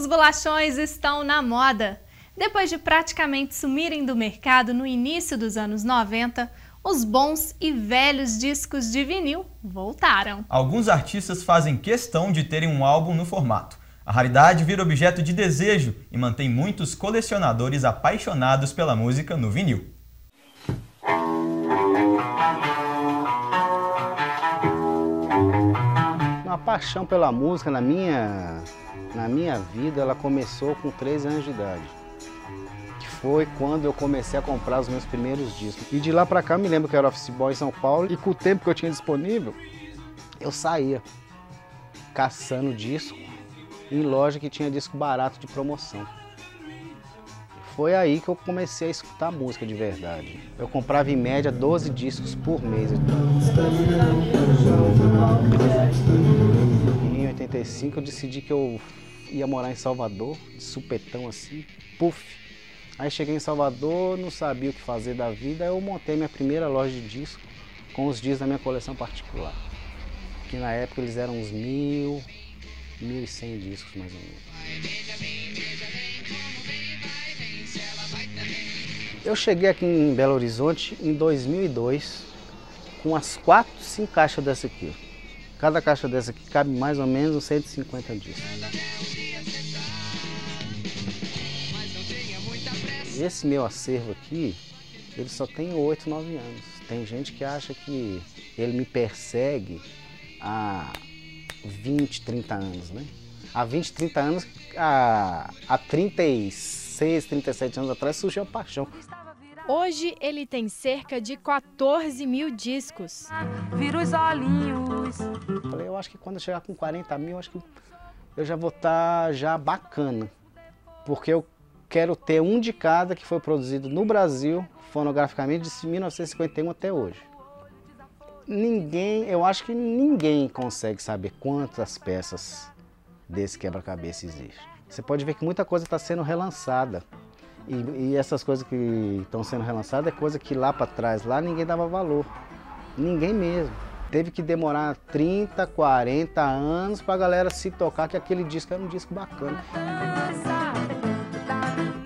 Os bolachões estão na moda. Depois de praticamente sumirem do mercado no início dos anos 90, os bons e velhos discos de vinil voltaram. Alguns artistas fazem questão de terem um álbum no formato. A raridade vira objeto de desejo e mantém muitos colecionadores apaixonados pela música no vinil. A paixão pela música na minha vida, ela começou com 13 anos de idade. Que foi quando eu comecei a comprar os meus primeiros discos. E de lá pra cá, eu me lembro que eu era office boy em São Paulo e com o tempo que eu tinha disponível, eu saía caçando disco em loja que tinha disco barato de promoção. Foi aí que eu comecei a escutar música de verdade. Eu comprava em média 12 discos por mês. Em 85 eu decidi que eu ia morar em Salvador, de supetão assim, puf. Aí cheguei em Salvador, não sabia o que fazer da vida, aí eu montei minha primeira loja de disco com os discos da minha coleção particular. Que na época eles eram uns 1.100 discos mais ou menos. Eu cheguei aqui em Belo Horizonte em 2002 com umas 4, 5 caixas dessa aqui. Cada caixa dessa aqui cabe mais ou menos uns 150 discos. Esse meu acervo aqui, ele só tem 8, 9 anos. Tem gente que acha que ele me persegue há 20, 30 anos, né? Há 20, 30 anos, há 36, 37 anos atrás surgiu a paixão. Hoje ele tem cerca de 14 mil discos. Vira os olhinhos. Eu acho que quando eu chegar com 40 mil, acho que eu já vou estar já bacana. Porque eu quero ter um de cada que foi produzido no Brasil, fonograficamente, de 1951 até hoje. Eu acho que ninguém consegue saber quantas peças desse quebra-cabeça existe. Você pode ver que muita coisa está sendo relançada. E essas coisas que estão sendo relançadas é coisa que lá para trás, lá ninguém dava valor. Ninguém mesmo. Teve que demorar 30, 40 anos para a galera se tocar que aquele disco era um disco bacana.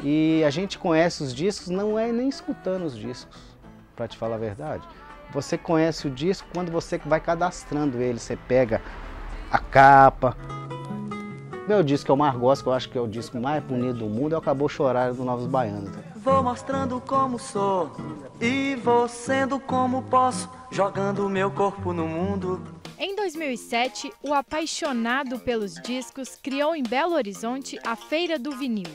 E a gente conhece os discos, não é nem escutando os discos, para te falar a verdade. Você conhece o disco quando você vai cadastrando ele, você pega a capa. Meu disco que eu mais gosto, que eu acho que é o disco mais bonito do mundo, é o Acabou Chorar do Novos Baianos. Vou mostrando como sou e vou sendo como posso, jogando meu corpo no mundo. Em 2007, o apaixonado pelos discos criou em Belo Horizonte a Feira do Vinil.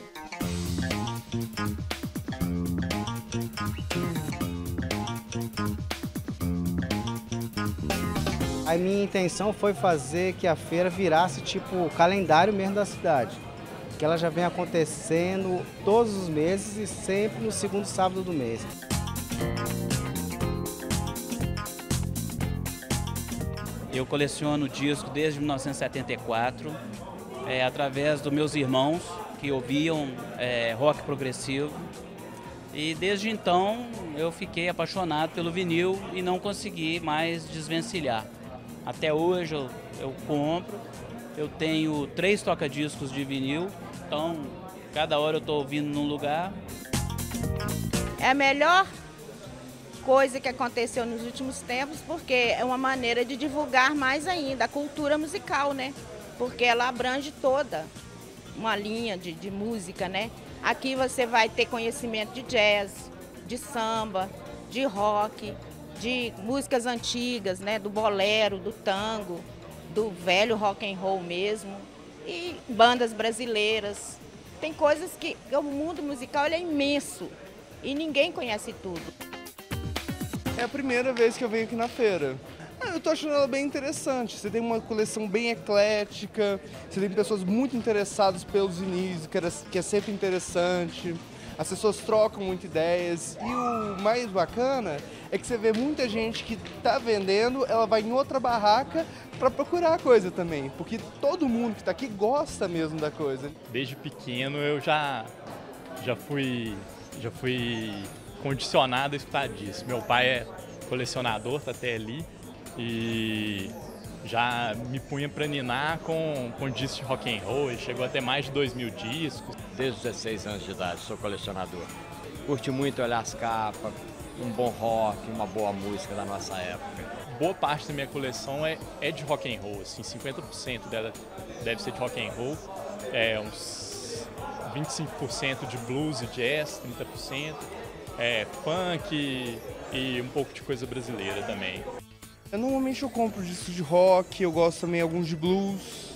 A minha intenção foi fazer que a feira virasse tipo o calendário mesmo da cidade. Que ela já vem acontecendo todos os meses e sempre no segundo sábado do mês. Eu coleciono disco desde 1974, através dos meus irmãos que ouviam rock progressivo. E desde então eu fiquei apaixonado pelo vinil e não consegui mais desvencilhar. Até hoje eu compro, eu tenho 3 toca-discos de vinil, então cada hora eu estou ouvindo num lugar. É a melhor coisa que aconteceu nos últimos tempos, porque é uma maneira de divulgar mais ainda a cultura musical, né? Porque ela abrange toda uma linha de música, né? Aqui você vai ter conhecimento de jazz, de samba, de rock, de músicas antigas, né? Do bolero, do tango, do velho rock and roll mesmo, e bandas brasileiras. Tem coisas que o mundo musical ele é imenso e ninguém conhece tudo. É a primeira vez que eu venho aqui na feira. Eu tô achando ela bem interessante. Você tem uma coleção bem eclética, você tem pessoas muito interessadas pelos vinis, que é sempre interessante. As pessoas trocam muitas ideias. E o mais bacana é que você vê muita gente que tá vendendo, ela vai em outra barraca para procurar a coisa também. Porque todo mundo que tá aqui gosta mesmo da coisa. Desde pequeno eu já fui condicionado a escutar disso. Meu pai é colecionador, tá até ali. E já me punha para ninar com discos de rock and roll, ele chegou a ter mais de 2.000 discos. Desde os 16 anos de idade, sou colecionador. Curto muito olhar as capas, um bom rock, uma boa música da nossa época. Boa parte da minha coleção é de rock and roll, assim, 50% dela deve ser de rock and roll, uns 25% de blues e jazz, 30%, funk e um pouco de coisa brasileira também. Normalmente eu compro discos de rock, eu gosto também alguns de blues,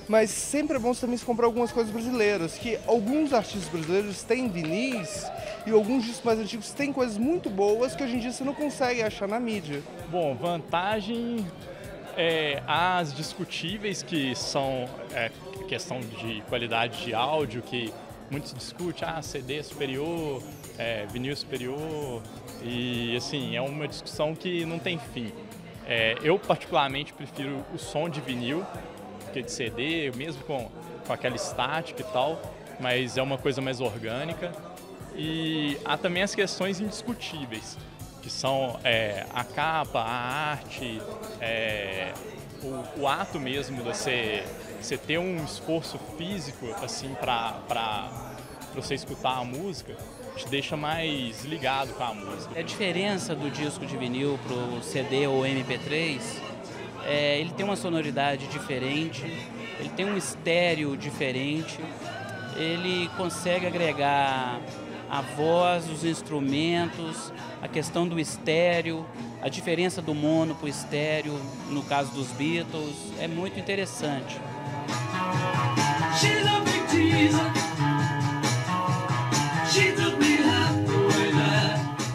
mas sempre é bom também se comprar algumas coisas brasileiras, que alguns artistas brasileiros têm vinis e alguns discos mais antigos têm coisas muito boas que hoje em dia você não consegue achar na mídia. Bom, vantagem as discutíveis, que são questão de qualidade de áudio, que muito se discute, CD é superior, vinil é superior, e assim, é uma discussão que não tem fim. Eu particularmente prefiro o som de vinil que de CD, mesmo com aquela estática e tal, mas é uma coisa mais orgânica. E há também as questões indiscutíveis, que são a capa, a arte, o ato mesmo de você ter um esforço físico assim, para você escutar a música, te deixa mais ligado com a música. A diferença do disco de vinil para o CD ou MP3, ele tem uma sonoridade diferente, ele tem um estéreo diferente, ele consegue agregar a voz, os instrumentos, a questão do estéreo, a diferença do mono para o estéreo, no caso dos Beatles, é muito interessante.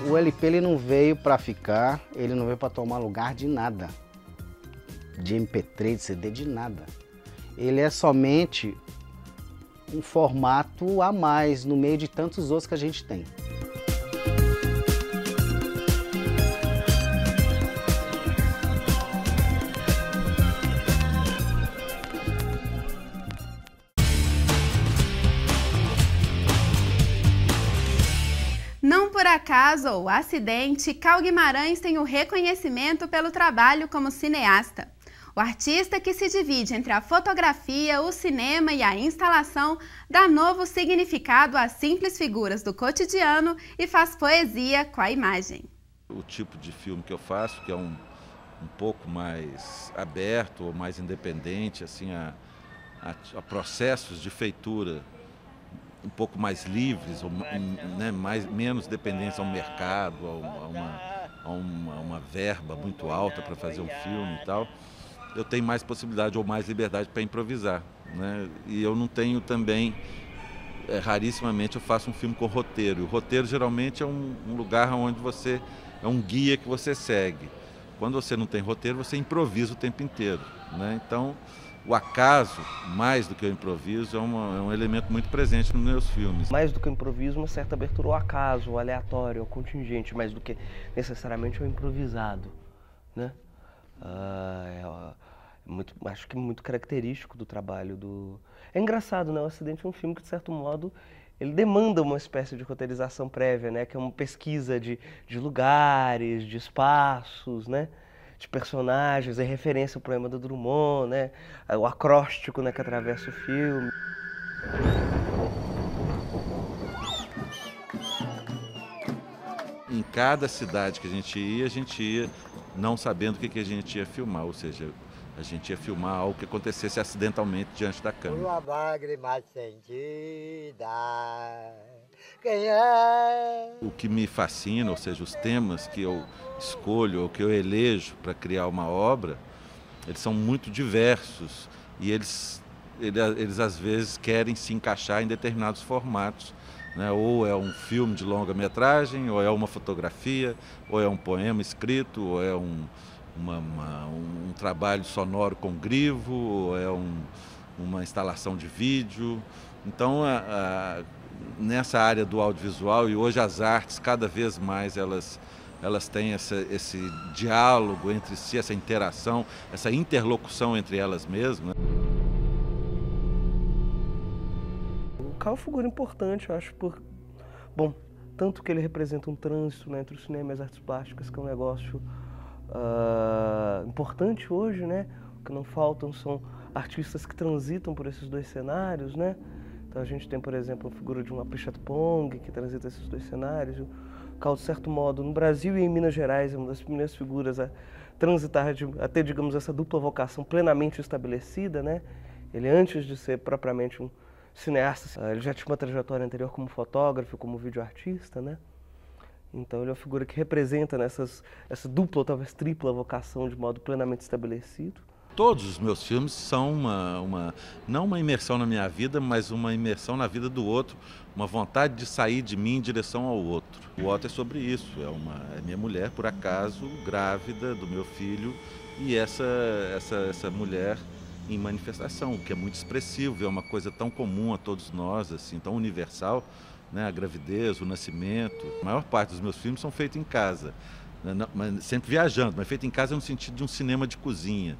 O LP ele não veio para ficar, ele não veio para tomar lugar de nada, de MP3, de CD, de nada. Ele é somente um formato a mais no meio de tantos outros que a gente tem. Não por acaso ou acidente, Cal Guimarães tem o reconhecimento pelo trabalho como cineasta. O artista, que se divide entre a fotografia, o cinema e a instalação, dá novo significado às simples figuras do cotidiano e faz poesia com a imagem. O tipo de filme que eu faço, que é um pouco mais aberto ou mais independente, assim, a processos de feitura um pouco mais livres, ou, né, menos dependentes ao mercado, a uma verba muito alta para fazer um filme e tal, eu tenho mais possibilidade ou mais liberdade para improvisar, né? E eu não tenho também, rarissimamente eu faço um filme com roteiro. E o roteiro geralmente é um lugar onde é um guia que você segue. Quando você não tem roteiro, você improvisa o tempo inteiro, né? Então, o acaso, mais do que o improviso, é um elemento muito presente nos meus filmes. Mais do que o improviso, uma certa abertura ao acaso, ao aleatório, ao contingente, mais do que necessariamente ao improvisado, né? Acho que muito característico do trabalho do... É engraçado, né? O Acidente é um filme que, de certo modo, ele demanda uma espécie de roteirização prévia, né? Que é uma pesquisa de lugares, de espaços, né? De personagens, é referência ao poema do Drummond, né? O acróstico, né, que atravessa o filme. Em cada cidade que a gente ia não sabendo o que a gente ia filmar, ou seja, a gente ia filmar algo que acontecesse acidentalmente diante da câmera. Uma lágrima sentida, quem é? O que me fascina, ou seja, os temas que eu escolho ou que eu elejo para criar uma obra, eles são muito diversos e eles às vezes querem se encaixar em determinados formatos, né? Ou é um filme de longa-metragem, ou é uma fotografia, ou é um poema escrito, ou é um trabalho sonoro com grivo, ou é uma instalação de vídeo. Então, nessa área do audiovisual, e hoje as artes, cada vez mais, elas têm esse diálogo entre si, essa interação, essa interlocução entre elas mesmas, né? O Cal é uma figura importante, eu acho, bom, tanto que ele representa um trânsito, né, entre o cinema e as artes plásticas, que é um negócio importante hoje, né? que não faltam são artistas que transitam por esses dois cenários, né? Então a gente tem, por exemplo, a figura de uma Pichat Pong, que transita esses dois cenários. O Cal, de certo modo, no Brasil e em Minas Gerais, é uma das primeiras figuras a transitar, a ter, digamos, essa dupla vocação plenamente estabelecida, né? Ele, antes de ser propriamente um cineasta, ele já tinha uma trajetória anterior como fotógrafo, como videoartista, né? Então ele é uma figura que representa essa dupla ou talvez tripla vocação de modo plenamente estabelecido. Todos os meus filmes são não uma imersão na minha vida, mas uma imersão na vida do outro, uma vontade de sair de mim em direção ao outro. O Otto é sobre isso, é minha mulher, por acaso, grávida do meu filho, e essa mulher em manifestação, que é muito expressivo, é uma coisa tão comum a todos nós, assim, tão universal, né? A gravidez, o nascimento. A maior parte dos meus filmes são feitos em casa, né? Mas sempre viajando, mas feito em casa no sentido de um cinema de cozinha.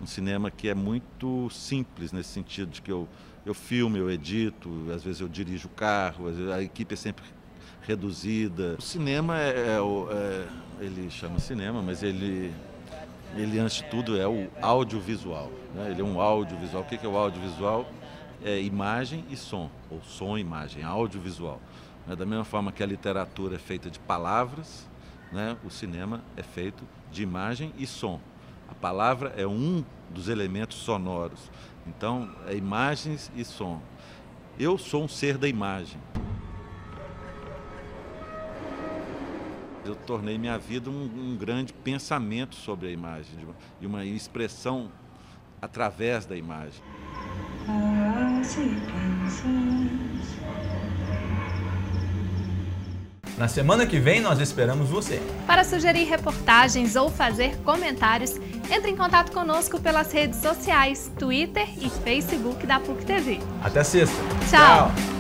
Um cinema que é muito simples nesse sentido de que eu filmo, eu edito, às vezes eu dirijo o carro, a equipe é sempre reduzida. O cinema ele chama cinema, mas ele antes de tudo é o audiovisual, né? Ele é um audiovisual. O que é o audiovisual? É imagem e som, ou som e imagem, audiovisual. Da mesma forma que a literatura é feita de palavras, né? O cinema é feito de imagem e som. A palavra é um dos elementos sonoros. Então, é imagens e som. Eu sou um ser da imagem. Eu tornei minha vida um grande pensamento sobre a imagem e uma expressão através da imagem. Na semana que vem nós esperamos você. Para sugerir reportagens ou fazer comentários, entre em contato conosco pelas redes sociais, Twitter e Facebook da PUC TV. Até sexta. Tchau.